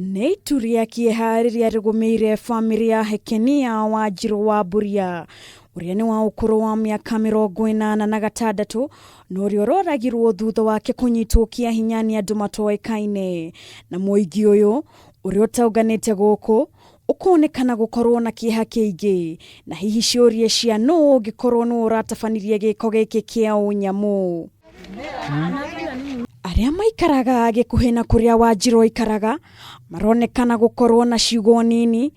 Nĩ ituria kĩeharĩria rĩgũmĩire bamĩrĩ ya Hekenia Wanjirũ wa Buria, ũrĩa nĩ wa ũkũrũ wa mĩaka 86 na ũrĩa ũroragirwo thutha wake kũnyitwo kiahinya nĩ andũ matoĩkaine. Na mũingĩ ũyũ ũrĩa ũtaũnganĩte gũkũ ũkonekana gũkorwo na kĩeha kĩingĩ, na hihi ciũria cia nũũ ũngĩkorwo nĩ ũratabanirie gĩko gĩkĩ kĩa ũnyamũ. Arĩa maikaraga gĩkuhĩ na kũrĩa Wanjirũ aikaraga maronekana gũkorwo na ciugo nini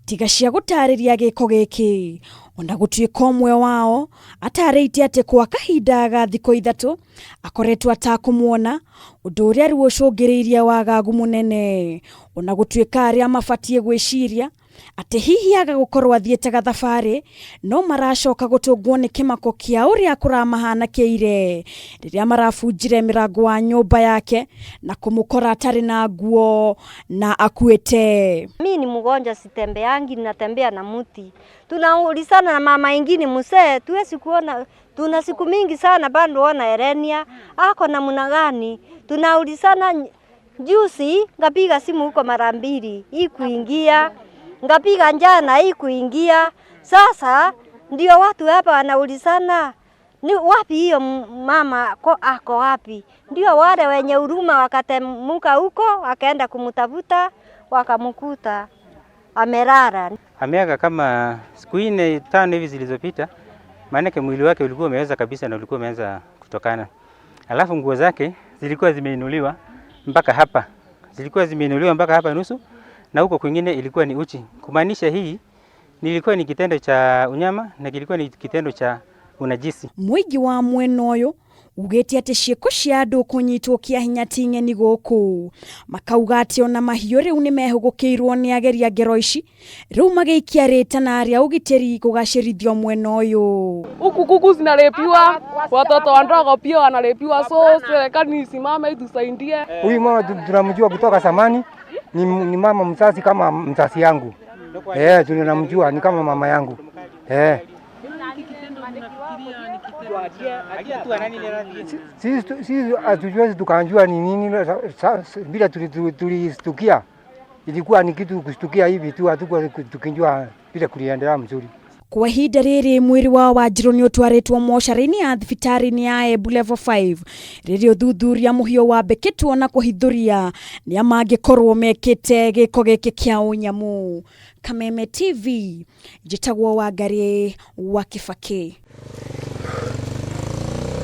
tiga cia gũtarĩria gĩko gĩkĩ, ona gũtuĩka ũmwe wao atarĩitie atĩ kwa kahinda ga thikũ 3 akoretwo atakũmuona, ũndũ ũrĩa rĩu ũcũngĩrĩirie wagagu mũnene, ona gũtuĩka arĩa mabatie gwĩciria atĩ hihi agagũkorwo athiĩte gathabarĩ no maracoka gũtũngwo nĩ kĩmako kĩa ũrĩa kũramahanakĩire rĩrĩa marabunjire mĩrango wa nyũmba yake na kũmũkora atarĩ na nguo na akuĩte. Mimi ni mgonjwa, sitembeangi, natembea na muti. Tunaulizana na mama ingine mzee, tuwezi kuona, tuna siku mingi sana bado ona Herenia ako namna gani. Tunaulizana juzi ngapiga simu huko mara 2 hii kuingia, ngapiga njana hii kuingia. Sasa ndio watu hapa wanaulizana ni wapi hiyo mama ako wapi. Ndio wale wenye huruma wakatemuka huko wakaenda kumtafuta wakamkuta amelala. Ameaga kama siku 4-5 hivi zilizopita, maana mwili wake ulikuwa umeweza kabisa na ulikuwa umeanza kutokana. Alafu nguo zake zilikuwa zimeinuliwa mpaka hapa. Zilikuwa zimeinuliwa mpaka hapa nusu, na huko kwingine ilikuwa ni uchi. Kumaanisha hii nilikuwa ni kitendo cha unyama na kilikuwa ni kitendo cha unajisi. Mũingĩ wa mwena ũyũ ugĩte atĩ ciĩko cia andũ kũnyitwo kĩahinya ti ng'eni gũkũ, makauga atĩ ona mahiũ rĩu nĩ mehũgũkĩirwo nĩ ageria ngero ici, rĩu magĩikia rĩta na arĩa ũgitĩri kũgacĩrithio mwena ũyũ. Huku kuku zinalepiwa, watoto wadogo pia wanalepiwa, so serikali isimame itusaidie. Huyu mama tunamjua kutoka zamani, ni mama mzazi kama mzazi yangu. Tunamjua ni kama mama yangu. Sisi hatuwezi tukanjua ni nini bila tulistukia. Ilikuwa ni kitu kustukia hivi tu, hatukuwa tukinjua bila kuliendelea mzuri. Kwa ihinda rĩrĩ mwĩrĩ wa Wanjirũ nĩ ũtwarĩtwo mocarĩ-inĩ ya thibitarĩ-inĩ ya Embu level 5 rĩrĩa ũthuthuria mũhiũ wambĩkĩtwo na kũhithũria nĩa mangĩkorwo mekĩte gĩko gĩkĩ kĩa ũnyamũ. Kameme TV, njĩtagwo Wangarĩ wa Kibaki.